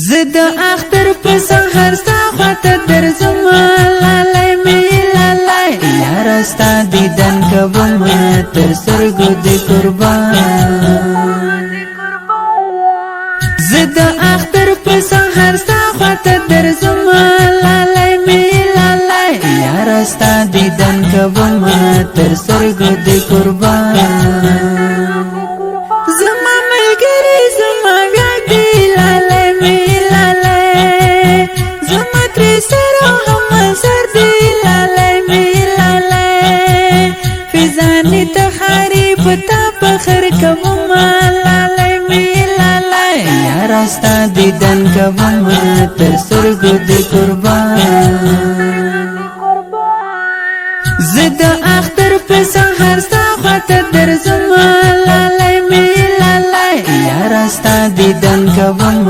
زد اختر په سحر ستا خواته درځم لالی می لالی یاره ستا دیدن کوم تر سترګو دې قربان زد اختر په سحر ستا خواته درځم لالی می لالی یاره ستا دیدن کوم تر سترګو دې قربان زما ملګری زما بیا دې لالی می لالی زما ترې سره هم سر دې لالی می لالی فیضانې تخاري په تا فخر کوم لالی می لالی یاره ستا دیدن کوم تر سترګو دې قربان زه د اختر په سحر ستا خواته درځم لالی می لالی یاره ستا دیدن کوم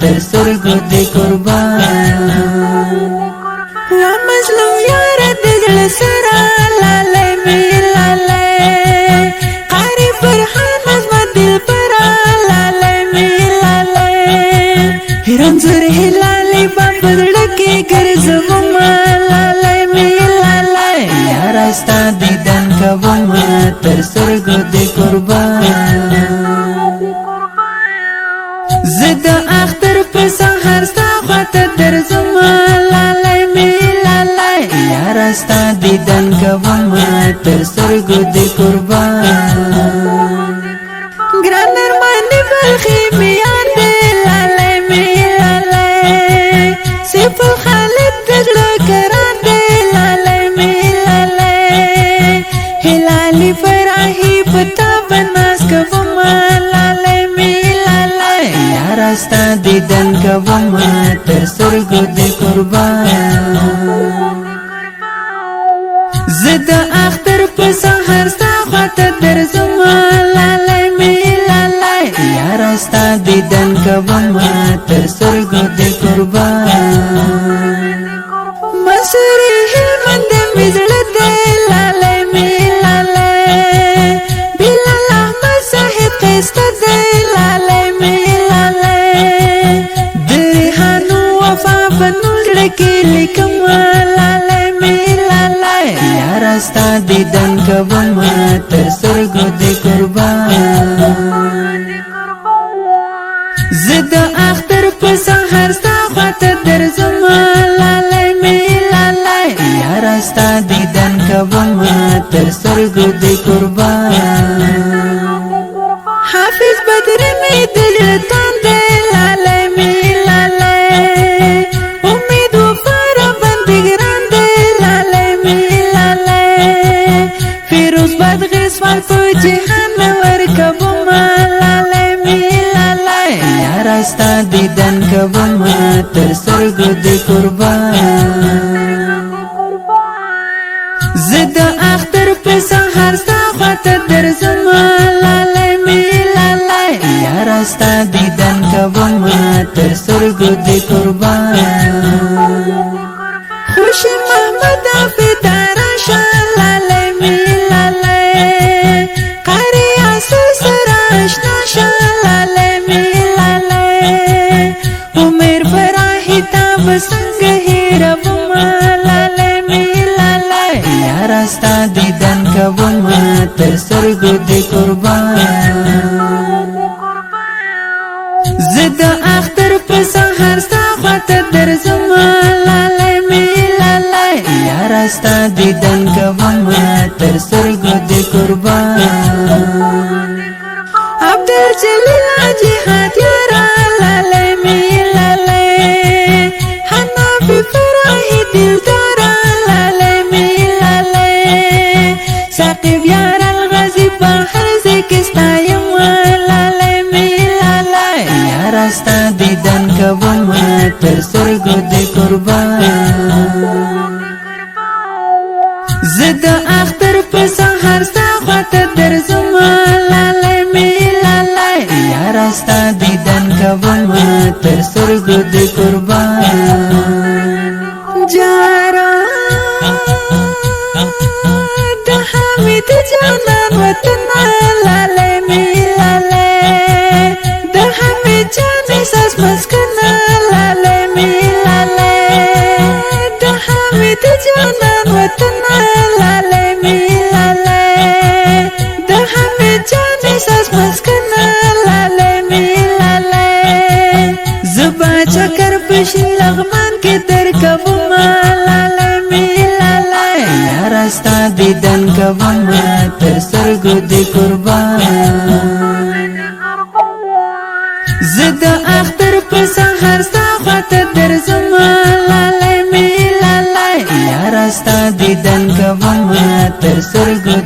تر سترګو دې قربان وا مظلوم یاره د زړه سره لالی می لالی قاري فرحان زما دلبره لالی می لالی رنځور هلالې به په زړه کې ګرځوم لالی می لالی یاره ستا دیدن کوم تر سترګو دې قربان زه د اختر په سحر ستا خواته درځم لالی می لالی یاره ستا دیدن کوم تر سترګو دې قربان ګران ارمانې بلخي مې یاد دی لالی می لالی سیف الخالد د زړه ګران دی لالی می لالی هلالې فرحي په تا به ناز کوم لالی می لالی یاره ستا دیدن کوم تر سترګو دې قربان زه د اختر په سحر ستا خواته درځم لالی می لالی یاره ستا دیدن کوم تر سترګو دې قربان مسوري هلمند مې زړه دی لالی می لالی بلال احمد صاحب ښایسته دی لالی می لالی د ریحانو وفا په نوم زړه کې لیکم لالی می لالی یاره ستا دیدن کوم تر سترګو دې قربان زه د اختر په سحر ستا خواته درځم لالی می لالی یاره ستا دیدن کوم تر سترګو دې قربان حافظ بدر می د زړه تان دی لالی می لالی امید وفا راباندې ګران دی لالی می لالی فیروز بدغسوال په جهان ورکوم لالی می لالی یاره ستا دیدن کوم تر سترګو دې قربان زه د اختر په سحر ستا خواته درځم لالی می لالی یاره ستا دیدن کوم تر سترګو دې قربان خوشي محمد عبد راشه لالی می لالی قاري اصل سره اشنا شه لالی می لالی عمر فرحي تا به څنګه هېروم لالی می لالی یاره ستا دیدن کوم تر سترګو دې قربان زه د اختر په سحر ستا خواته درځم لالی می لالی یاره ستا دیدن کوم تر سترګو دې قربان عبدالجلیل جهاد یاره لالی می لالی حنفي فرحي دلداره لالی می لالی ساقب یاره الغازي بحر ځکه ستایم لالی می لالی یاره ستا دیدن کوم تر سترګو دې قربان زه د اختر په سحر ستا خواته درځم لالی می لالی یاره ستا دیدن کوم تر سترګو دې قربان جارا د حمید جانان وطن لالی می لالی د حمید جان احساس مسکن مسکنه لالی می لالی زبا چکر پشین لغمان کی درکبوما لالی می لالی یارا ستا دیدن کبوما تر سترګو دی قربان زد اختر په سحر ستا خواته درځم لالی می لالی یارا ستا دیدن کبوما تر سترګو